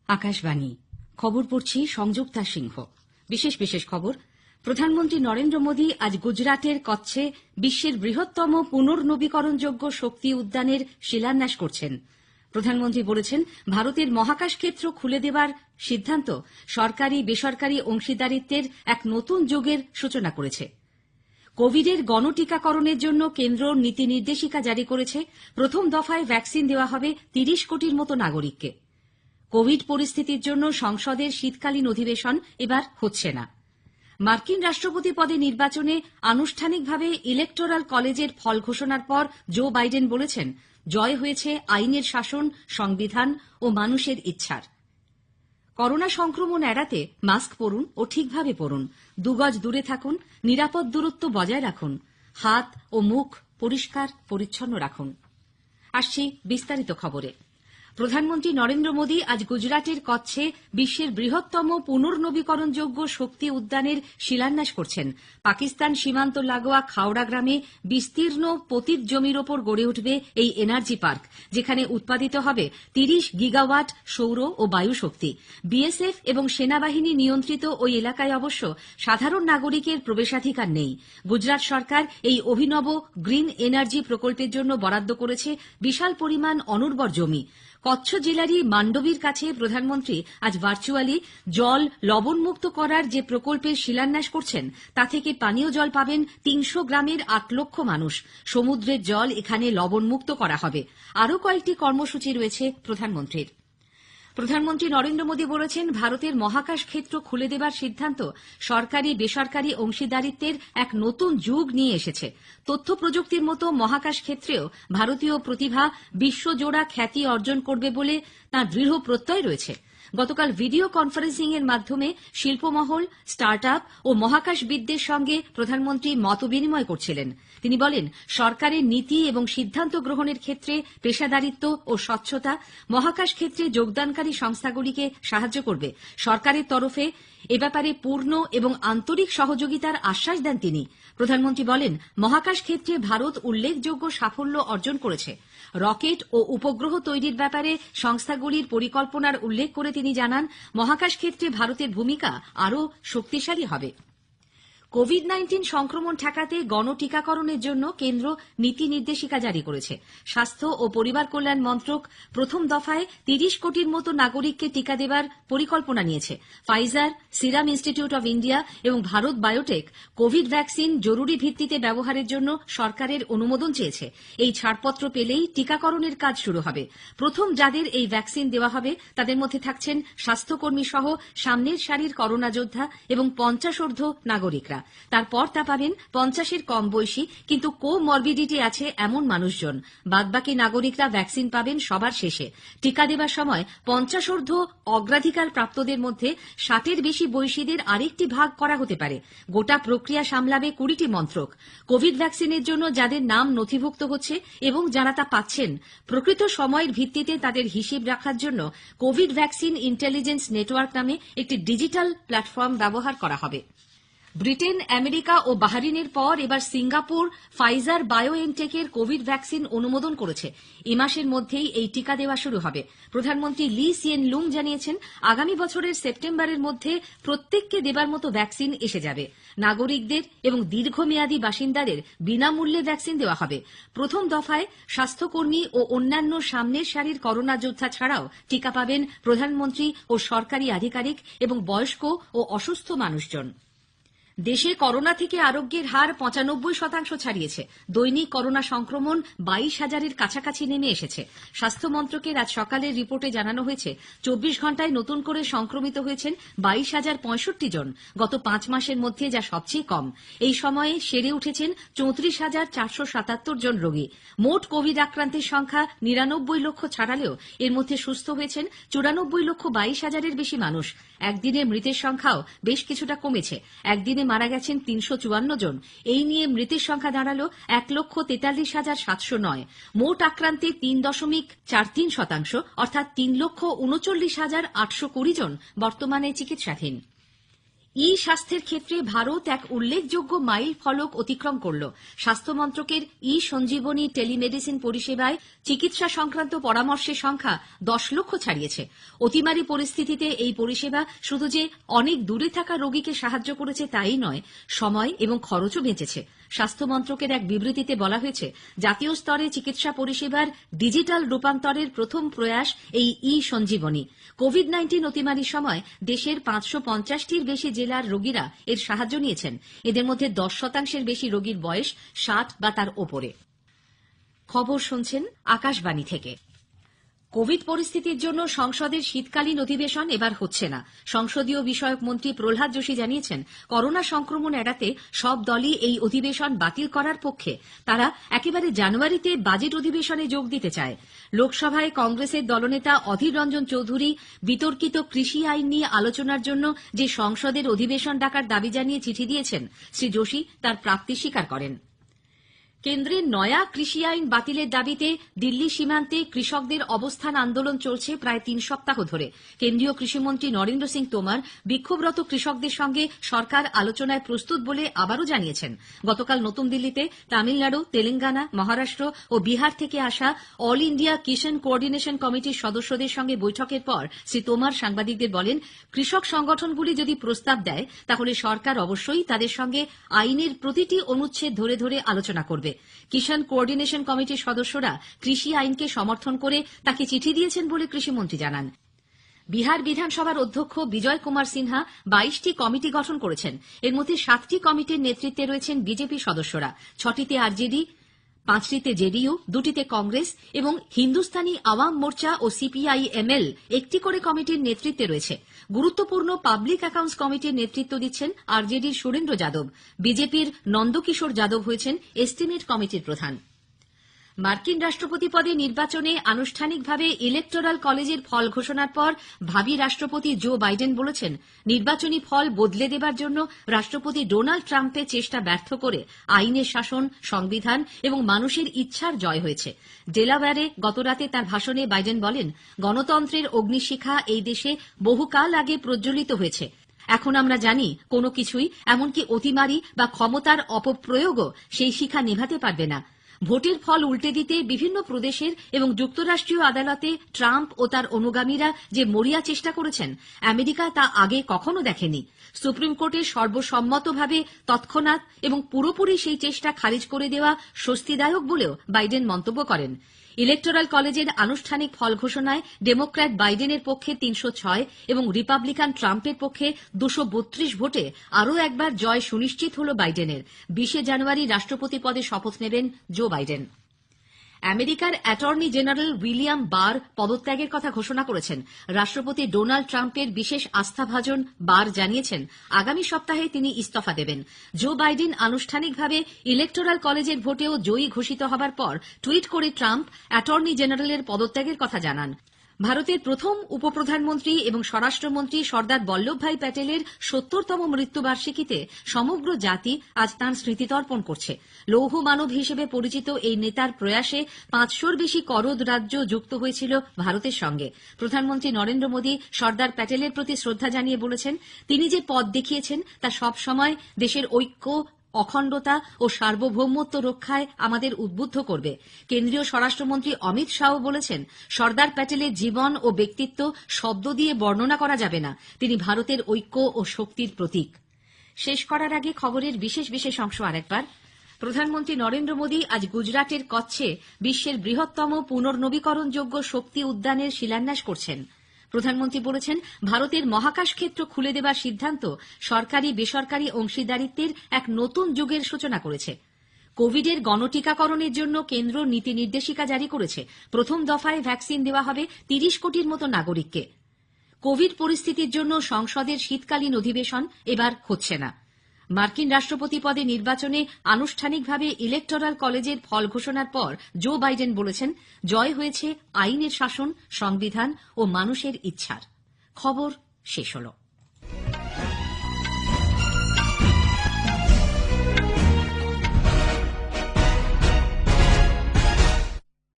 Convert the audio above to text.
আকাশবাণী খবর পড়ছি সংযুক্তা সিংহ। বিশেষ খবর। প্রধানমন্ত্রী নরেন্দ্র মোদী আজ গুজরাটের কচ্ছে বিশ্বের বৃহত্তম পুনর্নবীকরণযোগ্য শক্তি উদ্যানের শিলান্যাস করছেন। প্রধানমন্ত্রী বলেছেন, ভারতের মহাকাশ ক্ষেত্র খুলে দেবার সিদ্ধান্ত সরকারি বেসরকারি অংশীদারিত্বের এক নতুন যুগের সূচনা করেছে। কোভিডের গণটিকাকরণের জন্য কেন্দ্র নীতি নির্দেশিকা জারি করেছে। প্রথম দফায় ভ্যাকসিন দেওয়া হবে ৩০ কোটির মতো নাগরিককে। কোভিড পরিস্থিতির জন্য সংসদের শীতকালীন অধিবেশন এবার হচ্ছে না। মার্কিন রাষ্ট্রপতি পদে নির্বাচনে আনুষ্ঠানিকভাবে ইলেকটোরাল কলেজের ফল ঘোষণার পর জো বাইডেন বলেছেন, জয় হয়েছে আইনের শাসন, সংবিধান ও মানুষের ইচ্ছার। করোনা সংক্রমণ এড়াতে মাস্ক পরুন ও ঠিকভাবে পরুন, ২ গজ দূরে থাকুন, নিরাপদ দূরত্ব বজায় রাখুন, হাত ও মুখ পরিষ্কার পরিচ্ছন্ন রাখুন। আসছি বিস্তারিত খবরে। প্রধানমন্ত্রী নরেন্দ্র মোদী আজ গুজরাটের কচ্ছে বিশ্বের বৃহত্তম পুনর্নবীকরণযোগ্য শক্তি উদ্যানের শিলান্যাস করছেন। পাকিস্তান সীমান্ত লাগোয়া খাওড়া গ্রামে বিস্তীর্ণ পতিত জমির ওপর গড়ে উঠবে এই এনার্জি পার্ক, যেখানে উৎপাদিত হবে ৩০ গিগাওয়াট সৌর ও বায়ু শক্তি। বিএসএফ এবং সেনাবাহিনী নিয়ন্ত্রিত ওই এলাকায় অবশ্য সাধারণ নাগরিকের প্রবেশাধিকার নেই। গুজরাট সরকার এই অভিনব গ্রিন এনার্জি প্রকল্পের জন্য বরাদ্দ করেছে বিশাল পরিমাণ অনুর্বর জমি। কচ্ছ জেলারই মান্ডবীর কাছে প্রধানমন্ত্রী আজ ভার্চুয়ালি জল লবণমুক্ত করার যে প্রকল্পের শিলান্যাস করছেন, তা থেকে পানীয় জল পাবেন ৩০০ গ্রামের ৮ লক্ষ মানুষ। সমুদ্রের জল এখানে লবণমুক্ত করা হবে। আরও কয়েকটি কর্মসূচি রয়েছে প্রধানমন্ত্রীর। প্রধানমন্ত্রী নরেন্দ্র মোদী বলেছেন, ভারতের মহাকাশ ক্ষেত্র খুলে দেবার সিদ্ধান্ত সরকারি বেসরকারি অংশীদারিত্বের এক নতুন যুগ নিয়ে এসেছে। তথ্য প্রযুক্তির মতো মহাকাশ ক্ষেত্রেও ভারতীয় প্রতিভা বিশ্বজোড়া খ্যাতি অর্জন করবে বলে তাঁর দৃঢ় প্রত্যয় রয়েছে। গতকাল ভিডিও কনফারেন্সিং এর মাধ্যমে শিল্পমহল, স্টার্টআপ ও মহাকাশবিদদের সঙ্গে প্রধানমন্ত্রী মতবিনিময় করছিলেন। তিনি বলেন, সরকারের নীতি এবং সিদ্ধান্ত গ্রহণের ক্ষেত্রে পেশাদারিত্ব ও স্বচ্ছতা মহাকাশ ক্ষেত্রে যোগদানকারী সংস্থাগুলিকে সাহায্য করবে। সরকারের তরফে এ ব্যাপারে পূর্ণ এবং আন্তরিক সহযোগিতার আশ্বাস দেন তিনি। প্রধানমন্ত্রী বলেন, মহাকাশ ক্ষেত্রে ভারত উল্লেখযোগ্য সাফল্য অর্জন করেছে। রকেট ও উপগ্রহ তৈরির ব্যাপারে সংস্থাগুলির পরিকল্পনার উল্লেখ করে তিনি জানান, মহাকাশ ক্ষেত্রে ভারতের ভূমিকা আরও শক্তিশালী হবে। কোভিড-19 সংক্রমণ ঠেকাতে গণটিকাকরণের জন্য কেন্দ্র নীতি নির্দেশিকা জারি করেছে। স্বাস্থ্য ও পরিবার কল্যাণ মন্ত্রক প্রথম দফায় ৩০ কোটির মতো নাগরিককে টিকা দেবার পরিকল্পনা নিয়েছে। Pfizer, serum institute of India এবং ভারত বায়োটেক কোভিড ভ্যাকসিন জরুরি ভিত্তিতে ব্যবহারের জন্য সরকারের অনুমোদন চেয়েছে। এই ছাড়পত্র পেলেই টিকাকরণের কাজ শুরু হবে। প্রথম যাদের এই ভ্যাকসিন দেওয়া হবে তাদের মধ্যে থাকছেন স্বাস্থ্যকর্মী সহ সামনের সারির করোনা যোদ্ধা এবং ৫০ নাগরিকরা। তারপর তা পাবেন ৫০-এর কম বয়সী কিন্তু কোমরবিডিটি আছে এমন মানুষজন। বাদবাকি নাগরিকরা ভ্যাকসিন পাবেন সবার শেষে। টিকা দেবার সময় ৫০ অগ্রাধিকার প্রাপ্তদের মধ্যে ৬০-এর বেশি বয়সীদের আরেকটি ভাগ করা হতে পারে। গোটা প্রক্রিয়া সামলাবে ২০টি মন্ত্রক। কোভিড ভ্যাকসিনের জন্য যাদের নাম নথিভুক্ত হচ্ছে এবং যারা তা পাচ্ছেন, প্রকৃত সময়ের ভিত্তিতে তাদের হিসেব রাখার জন্য কোভিড ভ্যাকসিন ইন্টেলিজেন্স নেটওয়ার্ক নামে একটি ডিজিটাল প্ল্যাটফর্ম ব্যবহার করা হবে। ব্রিটেন, আমেরিকা ও বাহরিনের পর এবার সিঙ্গাপুর ফাইজার বায়োএনটেকের কোভিড ভ্যাকসিন অনুমোদন করেছে। এ মাসের মধ্যেই এই টিকা দেওয়া শুরু হবে। প্রধানমন্ত্রী লি সিয়েন লুং জানিয়েছেন, আগামী বছরের সেপ্টেম্বরের মধ্যে প্রত্যেককে দেবার মতো ভ্যাকসিন এসে যাবে। নাগরিকদের এবং দীর্ঘমেয়াদী বাসিন্দাদের বিনামূল্যে ভ্যাকসিন দেওয়া হবে। প্রথম দফায় স্বাস্থ্যকর্মী ও অন্যান্য সামনের সারির করোনা যোদ্ধা ছাড়াও টিকা পাবেন প্রধানমন্ত্রী ও সরকারি আধিকারিক এবং বয়স্ক ও অসুস্থ মানুষজন। দেশে করোনা থেকে আরোগ্যের হার ৯৫% ছাড়িয়েছে। দৈনিক করোনা সংক্রমণ ২২,০০০-এর কাছাকাছি নেমে এসেছে। স্বাস্থ্য মন্ত্রকের আজ সকালের রিপোর্টে জানানো হয়েছে, ২৪ ঘণ্টায় নতুন করে সংক্রমিত হয়েছেন ২২,০৬৫ জন। গত ৫ মাসের মধ্যে যা সবচেয়ে কম। এই সময়ে সেরে উঠেছেন ৩৪,৪৭৭ জন রোগী। মোট কোভিড আক্রান্তের সংখ্যা ৯৯ লক্ষ ছাড়ালেও এর মধ্যে সুস্থ হয়েছেন ৯৪,২২,০০০-এর বেশি মানুষ। একদিনে মৃতের সংখ্যাও বেশ কিছুটা কমেছে। একদিনে মারা গেছেন ৩৫৪ জন। এই নিয়ে মৃতের সংখ্যা দাঁড়ালো ১,৪৩,৭০৯। মোট আক্রান্তে ৩.৪৩%, অর্থাৎ ৩,৩৯,৮২০ জন বর্তমানে চিকিৎসাধীন। ই স্বাস্থ্যের ক্ষেত্রে ভারত এক উল্লেখযোগ্য মাইল ফলক অতিক্রম করল। স্বাস্থ্য মন্ত্রকের ই সঞ্জীবনী টেলিমেডিসিন পরিষেবায় চিকিৎসা সংক্রান্ত পরামর্শের সংখ্যা 10 লক্ষ ছাড়িয়েছে। অতিমারী পরিস্থিতিতে এই পরিষেবা শুধু যে অনেক দূরে থাকা রোগীকে সাহায্য করেছে তাই নয়, সময় এবং খরচও বেঁচেছে। স্বাস্থ্য মন্ত্রকের এক বিবৃতিতে বলা হয়েছে, জাতীয় স্তরে চিকিৎসা পরিষেবার ডিজিটাল রূপান্তরের প্রথম প্রয়াস এই ই সঞ্জীবনী। কোভিড-19 অতিমারির সময় দেশের 550টির বেশি জেলার রোগীরা এর সাহায্য নিয়েছেন। এদের মধ্যে 10% বেশি রোগীর বয়স 60 বা তার ওপরে। খবর শুনছেন আকাশবাণী থেকে। কোভিড পরিস্থিতির জন্য সংসদের শীতকালীন অধিবেশন এবার হচ্ছে না। সংসদীয় বিষয়ক মন্ত্রী প্রহ্লাদ যোশী জানিয়েছেন, করোনা সংক্রমণ এড়াতে সব দলই এই অধিবেশন বাতিল করার পক্ষে। তারা একেবারে জানুয়ারিতে বাজেট অধিবেশনে যোগ দিতে চায়। লোকসভায় কংগ্রেসের দলনেতা অধীর রঞ্জন চৌধুরী বিতর্কিত কৃষি আইন নিয়ে আলোচনার জন্য যে সংসদের অধিবেশন ডাকার দাবি জানিয়ে চিঠি দিয়েছেন, শ্রী যোশী তার প্রাপ্তি স্বীকার করেন। কেন্দ্রের নয়া কৃষি আইন বাতিলের দাবিতে দিল্লি সীমান্তে কৃষকদের অবস্থান আন্দোলন চলছে প্রায় 3 সপ্তাহ ধরে। কেন্দ্রীয় কৃষিমন্ত্রী নরেন্দ্র সিং তোমর বিক্ষোভরত কৃষকদের সঙ্গে সরকার আলোচনায় প্রস্তুত বলে আবারও জানিয়েছেন। গতকাল নতুন দিল্লিতে তামিলনাড়ু, তেলেঙ্গানা, মহারাষ্ট্র ও বিহার থেকে আসা অল ইন্ডিয়া কিষাণ কোঅর্ডিনেশন কমিটির সদস্যদের সঙ্গে বৈঠকের পর শ্রী তোমর সাংবাদিকদের বলেন, কৃষক সংগঠনগুলি যদি প্রস্তাব দেয় তাহলে সরকার অবশ্যই তাদের সঙ্গে আইনের প্রতিটি অনুচ্ছেদ ধরে ধরে আলোচনা করবে। কিষাণ কোঅর্ডিনেশন কমিটির সদস্যরা কৃষি আইনকে সমর্থন করে তাকে চিঠি দিয়েছেন বলে কৃষিমন্ত্রী জানান। বিহার বিধানসভার অধ্যক্ষ বিজয় কুমার সিনহা 22টি কমিটি গঠন করেছেন। এর মধ্যে 7টি কমিটির নেতৃত্বে রয়েছেন বিজেপি সদস্যরা, 6টিতে আরজেডি, 5টিতে জেডিইউ, 2টিতে কংগ্রেস এবং হিন্দুস্তানি আওয়াম মোর্চা ও সিপিআই-এমএল একটি করে কমিটির নেতৃত্বে রয়েছে। গুরুত্বপূর্ণ পাবলিক অ্যাকাউন্টস কমিটির নেতৃত্ব দিচ্ছেন আরজেডির সুরেন্দ্র যাদব। বিজেপির নন্দকিশোর যাদব হয়েছেন এস্টিমেট কমিটির প্রধান। মার্কিন রাষ্ট্রপতি পদে নির্বাচনে আনুষ্ঠানিকভাবে ইলেকটোরাল কলেজের ফল ঘোষণার পর ভাবী রাষ্ট্রপতি জো বাইডেন বলেছেন, নির্বাচনী ফল বদলে দেবার জন্য রাষ্ট্রপতি ডোনাল্ড ট্রাম্পের চেষ্টা ব্যর্থ করে আইনের শাসন, সংবিধান এবং মানুষের ইচ্ছার জয় হয়েছে। ডেলাওয়্যারে গতরাতে তার ভাষণে বাইডেন বলেন, গণতন্ত্রের অগ্নিশিখা এই দেশে বহুকাল আগে প্রজ্বলিত হয়েছে। এখন আমরা জানি কোনো কিছুই, এমনকি অতিমারি বা ক্ষমতার অপপ্রয়োগও সেই শিখা নেভাতে পারবে না। ভোটের ফল উল্টে দিতে বিভিন্ন প্রদেশের এবং যুক্তরাষ্ট্রীয় আদালতে ট্রাম্প ও তার অনুগামীরা যে মরিয়া চেষ্টা করেছেন, আমেরিকা তা আগে কখনো দেখেনি। সুপ্রিম কোর্টের সর্বসম্মতভাবে তৎক্ষণাৎ এবং পুরোপুরি সেই চেষ্টা খারিজ করে দেওয়া স্বস্তিদায়ক বলেও বাইডেন মন্তব্য করেন। ইলেকটোরাল কলেজের আনুষ্ঠানিক ফল ঘোষণায় ডেমোক্র্যাট বাইডেনের পক্ষে 306 এবং রিপাবলিকান ট্রাম্পের পক্ষে 232 ভোটে আরও একবার জয় সুনিশ্চিত হল বাইডেনের। 20 জানুয়ারি রাষ্ট্রপতি পদে শপথ নেবেন জো বাইডেন। আমেরিকার অ্যাটর্নি জেনারেল উইলিয়াম বার পদত্যাগের কথা ঘোষণা করেছেন। রাষ্ট্রপতি ডোনাল্ড ট্রাম্পের বিশেষ আস্থাভাজন বার জানিয়েছেন, আগামী সপ্তাহে তিনি ইস্তফা দেবেন। জো বাইডেন আনুষ্ঠানিকভাবে ইলেকটোরাল কলেজের ভোটেও জয়ী ঘোষিত হবার পর টুইট করে ট্রাম্প অ্যাটর্নি জেনারেলের পদত্যাগের কথা জানান। ভারতের প্রথম উপপ্রধানমন্ত্রী এবং স্বরাষ্ট্রমন্ত্রী সর্দার বল্লভভাই প্যাটেলের 70তম মৃত্যুবার্ষিকীতে সমগ্র জাতি আজ তাঁর স্মৃতিতর্পণ করছে। লৌহ মানব হিসেবে পরিচিত এই নেতার প্রয়াসে 500র বেশি করদ রাজ্য যুক্ত হয়েছিল ভারতের সঙ্গে। প্রধানমন্ত্রী নরেন্দ্র মোদী সর্দার প্যাটেলের প্রতি শ্রদ্ধা জানিয়ে বলেছেন, তিনি যে পথ দেখিয়েছেন তা সবসময় দেশের ঐক্য, অখণ্ডতা ও সার্বভৌমত্ব রক্ষায় আমাদের উদ্বুদ্ধ করবে। কেন্দ্রীয় স্বরাষ্ট্রমন্ত্রী অমিত শাহ বলেছেন, সর্দার প্যাটেলের জীবন ও ব্যক্তিত্ব শব্দ দিয়ে বর্ণনা করা যাবে না। তিনি ভারতের ঐক্য ও শক্তির প্রতীক। শেষ করার আগে খবরের বিশেষ বিশেষ অংশ আরেকবার। প্রধানমন্ত্রী নরেন্দ্র মোদী আজ গুজরাটের কচ্ছে বিশ্বের বৃহত্তম পুনর্নবীকরণযোগ্য শক্তি উদ্যানের শিলান্যাস করছেন। প্রধানমন্ত্রী বলেছেন, ভারতের মহাকাশ ক্ষেত্র খুলে দেবার সিদ্ধান্ত সরকারি বেসরকারি অংশীদারিত্বের এক নতুন যুগের সূচনা করেছে। কোভিডের গণটিকাকরণের জন্য কেন্দ্র নীতি নির্দেশিকা জারি করেছে। প্রথম দফায় ভ্যাকসিন দেওয়া হবে 30 কোটির মতো নাগরিককে। কোভিড পরিস্থিতির জন্য সংসদের শীতকালীন অধিবেশন এবার হচ্ছে না। মার্কিন রাষ্ট্রপতি পদে নির্বাচনে আনুষ্ঠানিকভাবে ইলেকটোরাল কলেজের ফল ঘোষণার পর জো বাইডেন বলেছেন, জয় হয়েছে আইনের শাসন, সংবিধান ও মানুষের ইচ্ছার। খবর শেষ হল।